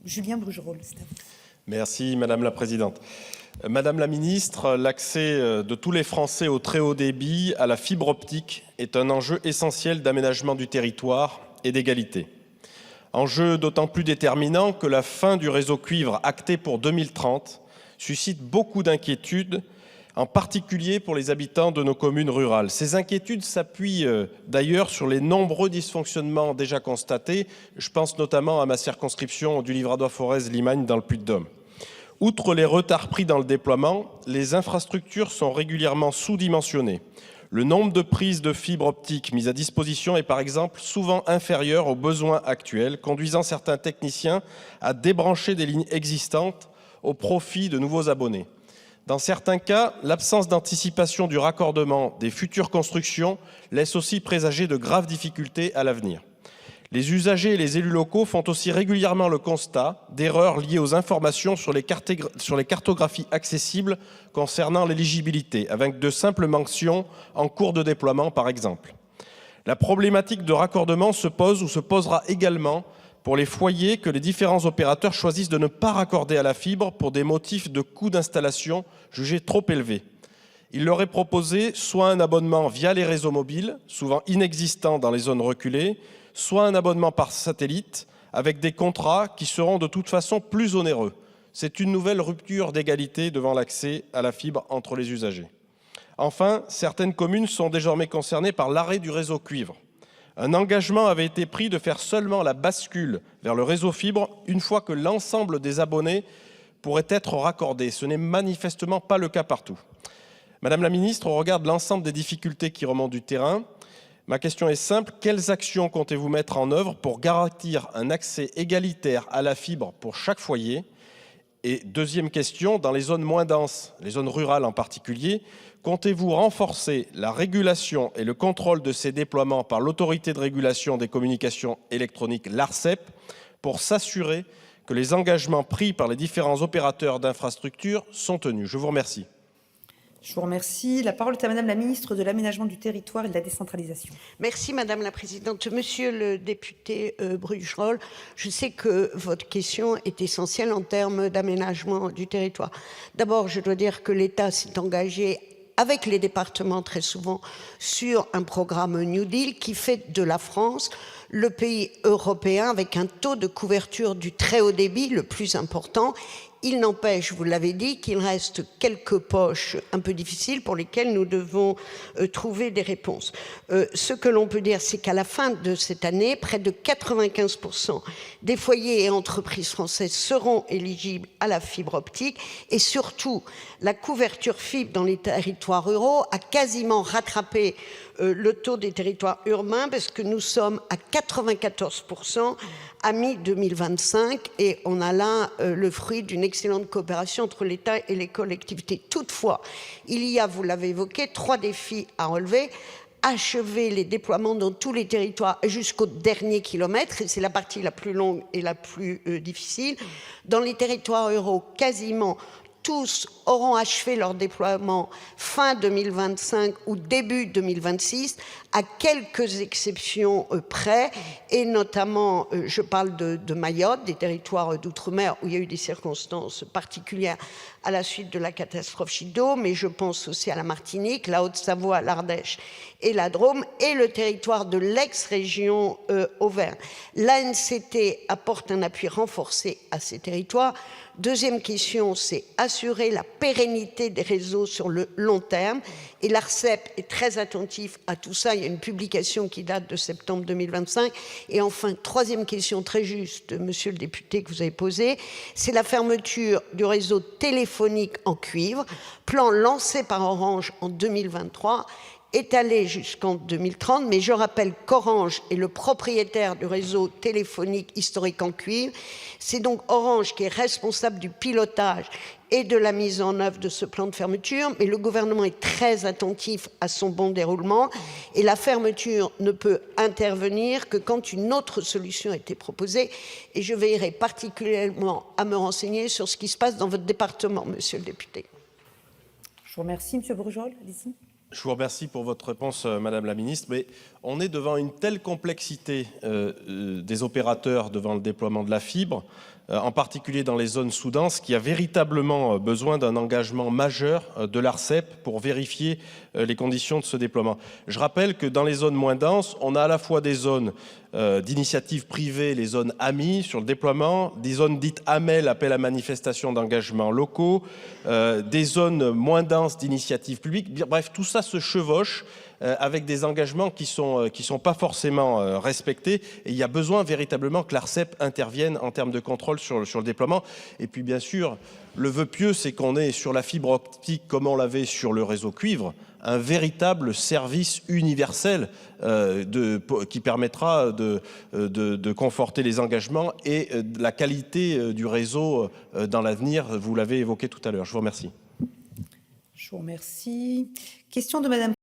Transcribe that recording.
Julien Brugerol, c'est à vous. Merci Madame la Présidente. Madame la Ministre, l'accès de tous les Français au très haut débit, à la fibre optique, est un enjeu essentiel d'aménagement du territoire et d'égalité. Enjeu d'autant plus déterminant que la fin du réseau cuivre acté pour 2030 suscite beaucoup d'inquiétudes, en particulier pour les habitants de nos communes rurales. Ces inquiétudes s'appuient d'ailleurs sur les nombreux dysfonctionnements déjà constatés. Je pense notamment à ma circonscription du Livradois-Forez-Limagne dans le Puy-de-Dôme. Outre les retards pris dans le déploiement, les infrastructures sont régulièrement sous-dimensionnées. Le nombre de prises de fibre optique mises à disposition est par exemple souvent inférieur aux besoins actuels, conduisant certains techniciens à débrancher des lignes existantes au profit de nouveaux abonnés. Dans certains cas, l'absence d'anticipation du raccordement des futures constructions laisse aussi présager de graves difficultés à l'avenir. Les usagers et les élus locaux font aussi régulièrement le constat d'erreurs liées aux informations sur les cartographies accessibles concernant l'éligibilité, avec de simples mentions en cours de déploiement par exemple. La problématique de raccordement se pose ou se posera également pour les foyers que les différents opérateurs choisissent de ne pas raccorder à la fibre pour des motifs de coût d'installation jugés trop élevés. Il leur est proposé soit un abonnement via les réseaux mobiles, souvent inexistants dans les zones reculées, soit un abonnement par satellite avec des contrats qui seront de toute façon plus onéreux. C'est une nouvelle rupture d'égalité devant l'accès à la fibre entre les usagers. Enfin, certaines communes sont désormais concernées par l'arrêt du réseau cuivre. Un engagement avait été pris de faire seulement la bascule vers le réseau fibre une fois que l'ensemble des abonnés pourraient être raccordés. Ce n'est manifestement pas le cas partout. Madame la Ministre, au regard de l'ensemble des difficultés qui remontent du terrain, ma question est simple. Quelles actions comptez-vous mettre en œuvre pour garantir un accès égalitaire à la fibre pour chaque foyer? Et deuxième question, dans les zones moins denses, les zones rurales en particulier, comptez-vous renforcer la régulation et le contrôle de ces déploiements par l'autorité de régulation des communications électroniques, l'ARCEP, pour s'assurer que les engagements pris par les différents opérateurs d'infrastructures sont tenus? Je vous remercie. Je vous remercie. La parole est à Madame la Ministre de l'Aménagement du Territoire et de la Décentralisation. Merci Madame la Présidente. Monsieur le député Brugerol, je sais que votre question est essentielle en termes d'aménagement du territoire. D'abord, je dois dire que l'État s'est engagé avec les départements très souvent sur un programme New Deal qui fait de la France le pays européen avec un taux de couverture du très haut débit le plus important. Il n'empêche, vous l'avez dit, qu'il reste quelques poches un peu difficiles pour lesquelles nous devons trouver des réponses. Ce que l'on peut dire, c'est qu'à la fin de cette année, près de 95% des foyers et entreprises françaises seront éligibles à la fibre optique et surtout, la couverture fibre dans les territoires ruraux a quasiment rattrapé le taux des territoires urbains parce que nous sommes à 94% à mi-2025 et on a là le fruit d'une excellente coopération entre l'État et les collectivités. Toutefois, il y a, vous l'avez évoqué, 3 défis à relever. Achever les déploiements dans tous les territoires jusqu'au dernier kilomètre, et c'est la partie la plus longue et la plus difficile. Dans les territoires ruraux, quasiment tous auront achevé leur déploiement fin 2025 ou début 2026, à quelques exceptions près, et notamment, je parle de Mayotte, des territoires d'outre-mer où il y a eu des circonstances particulières à la suite de la catastrophe Chido, mais je pense aussi à la Martinique, la Haute-Savoie, l'Ardèche et la Drôme, et le territoire de l'ex-région Auvergne. L'ANCT apporte un appui renforcé à ces territoires. Deuxième question, c'est assurer la pérennité des réseaux sur le long terme. Et l'ARCEP est très attentif à tout ça. Il y a une publication qui date de septembre 2025. Et enfin, troisième question très juste, monsieur le député, que vous avez posée, c'est la fermeture du réseau téléphonique en cuivre, plan lancé par Orange en 2023, étalé jusqu'en 2030, mais je rappelle qu'Orange est le propriétaire du réseau téléphonique historique en cuivre. C'est donc Orange qui est responsable du pilotage et de la mise en œuvre de ce plan de fermeture, mais le gouvernement est très attentif à son bon déroulement et la fermeture ne peut intervenir que quand une autre solution a été proposée, et je veillerai particulièrement à me renseigner sur ce qui se passe dans votre département, monsieur le député. Je vous remercie, monsieur Brugerol. Allez-y. Je vous remercie pour votre réponse, Madame la Ministre, mais on est devant une telle complexité des opérateurs devant le déploiement de la fibre en particulier dans les zones sous-denses, qui a véritablement besoin d'un engagement majeur de l'ARCEP pour vérifier les conditions de ce déploiement. Je rappelle que dans les zones moins denses, on a à la fois des zones d'initiative privée, les zones AMI sur le déploiement, des zones dites AMEL, appel à manifestation d'engagement locaux, des zones moins denses d'initiative publique. Bref, tout ça se chevauche avec des engagements qui sont pas forcément respectés. Et il y a besoin véritablement que l'ARCEP intervienne en termes de contrôle sur le déploiement. Et puis bien sûr, le vœu pieux, c'est qu'on ait sur la fibre optique, comme on l'avait sur le réseau cuivre, un véritable service universel qui permettra de conforter les engagements et la qualité du réseau dans l'avenir. Vous l'avez évoqué tout à l'heure. Je vous remercie. Je vous remercie. Question de Madame